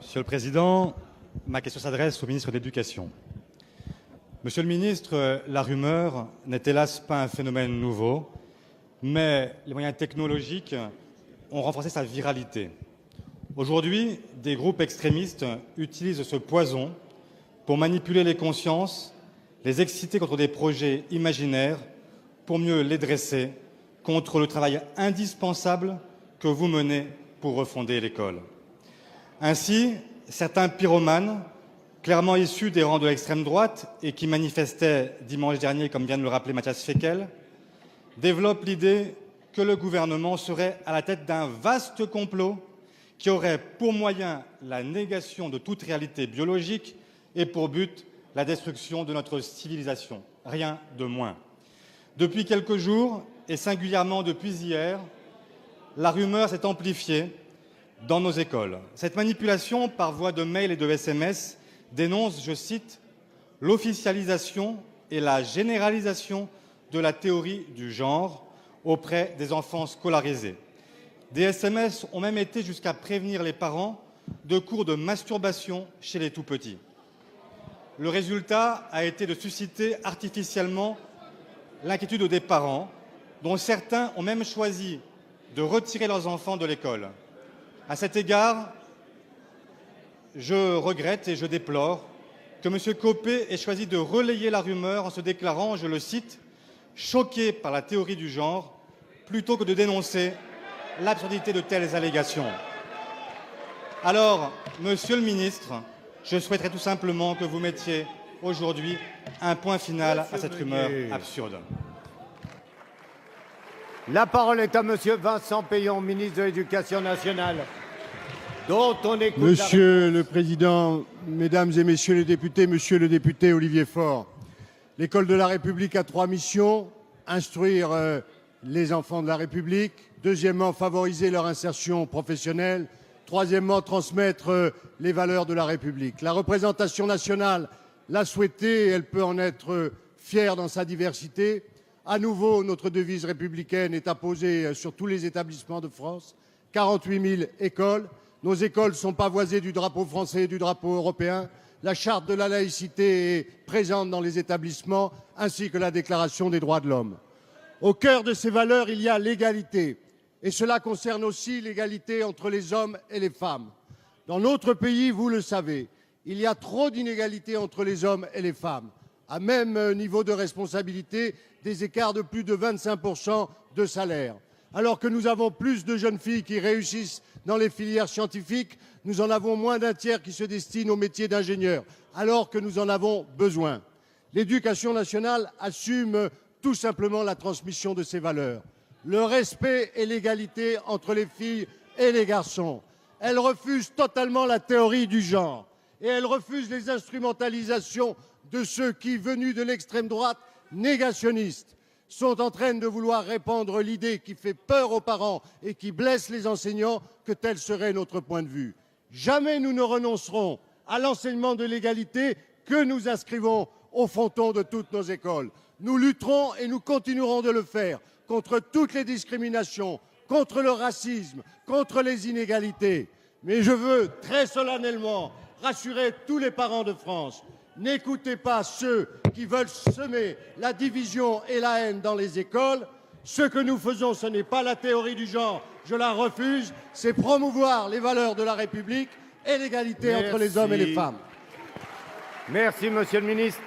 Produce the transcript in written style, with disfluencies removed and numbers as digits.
Monsieur le Président, ma question s'adresse au ministre de l'Éducation. Monsieur le ministre, la rumeur n'est hélas pas un phénomène nouveau, mais les moyens technologiques ont renforcé sa viralité. Aujourd'hui, des groupes extrémistes utilisent ce poison pour manipuler les consciences, les exciter contre des projets imaginaires, pour mieux les dresser contre le travail indispensable que vous menez pour refonder l'école. Ainsi, certains pyromanes, clairement issus des rangs de l'extrême droite et qui manifestaient dimanche dernier, comme vient de le rappeler Matthias Fekl, développent l'idée que le gouvernement serait à la tête d'un vaste complot qui aurait pour moyen la négation de toute réalité biologique et pour but la destruction de notre civilisation. Rien de moins. Depuis quelques jours, et singulièrement depuis hier, la rumeur s'est amplifiée dans nos écoles. Cette manipulation par voie de mail et de SMS dénonce, je cite, « l'officialisation et la généralisation de la théorie du genre auprès des enfants scolarisés ». Des SMS ont même été jusqu'à prévenir les parents de cours de masturbation chez les tout-petits. Le résultat a été de susciter artificiellement l'inquiétude des parents, dont certains ont même choisi de retirer leurs enfants de l'école. À cet égard, je regrette et je déplore que M. Copé ait choisi de relayer la rumeur en se déclarant, je le cite, « choqué par la théorie du genre », plutôt que de dénoncer l'absurdité de telles allégations. Alors, Monsieur le ministre, je souhaiterais tout simplement que vous mettiez aujourd'hui un point final à cette rumeur absurde. La parole est à Monsieur Vincent Peillon, ministre de l'Éducation nationale, dont on écoute. Monsieur le Président, Mesdames et Messieurs les députés, Monsieur le député Olivier Faure, l'école de la République a 3 missions. Instruire les enfants de la République. Deuxièmement, favoriser leur insertion professionnelle. Troisièmement, transmettre les valeurs de la République. La représentation nationale l'a souhaité et elle peut en être fière dans sa diversité. À nouveau, notre devise républicaine est apposée sur tous les établissements de France. 48 000 écoles. Nos écoles sont pavoisées du drapeau français et du drapeau européen. La charte de la laïcité est présente dans les établissements, ainsi que la déclaration des droits de l'homme. Au cœur de ces valeurs, il y a l'égalité. Et cela concerne aussi l'égalité entre les hommes et les femmes. Dans notre pays, vous le savez, il y a trop d'inégalités entre les hommes et les femmes. À même niveau de responsabilité, des écarts de plus de 25% de salaire. Alors que nous avons plus de jeunes filles qui réussissent dans les filières scientifiques, nous en avons moins d'un tiers qui se destinent au métier d'ingénieur, alors que nous en avons besoin. L'éducation nationale assume tout simplement la transmission de ces valeurs. Le respect et l'égalité entre les filles et les garçons. Elle refuse totalement la théorie du genre et elle refuse les instrumentalisations de ceux qui, venus de l'extrême droite négationniste, sont en train de vouloir répandre l'idée qui fait peur aux parents et qui blesse les enseignants que tel serait notre point de vue. Jamais nous ne renoncerons à l'enseignement de l'égalité que nous inscrivons au fronton de toutes nos écoles. Nous lutterons et nous continuerons de le faire contre toutes les discriminations, contre le racisme, contre les inégalités. Mais je veux très solennellement rassurer tous les parents de France. N'écoutez pas ceux qui veulent semer la division et la haine dans les écoles. Ce que nous faisons, ce n'est pas la théorie du genre, je la refuse, c'est promouvoir les valeurs de la République et l'égalité entre les hommes et les femmes. Merci, Monsieur le ministre.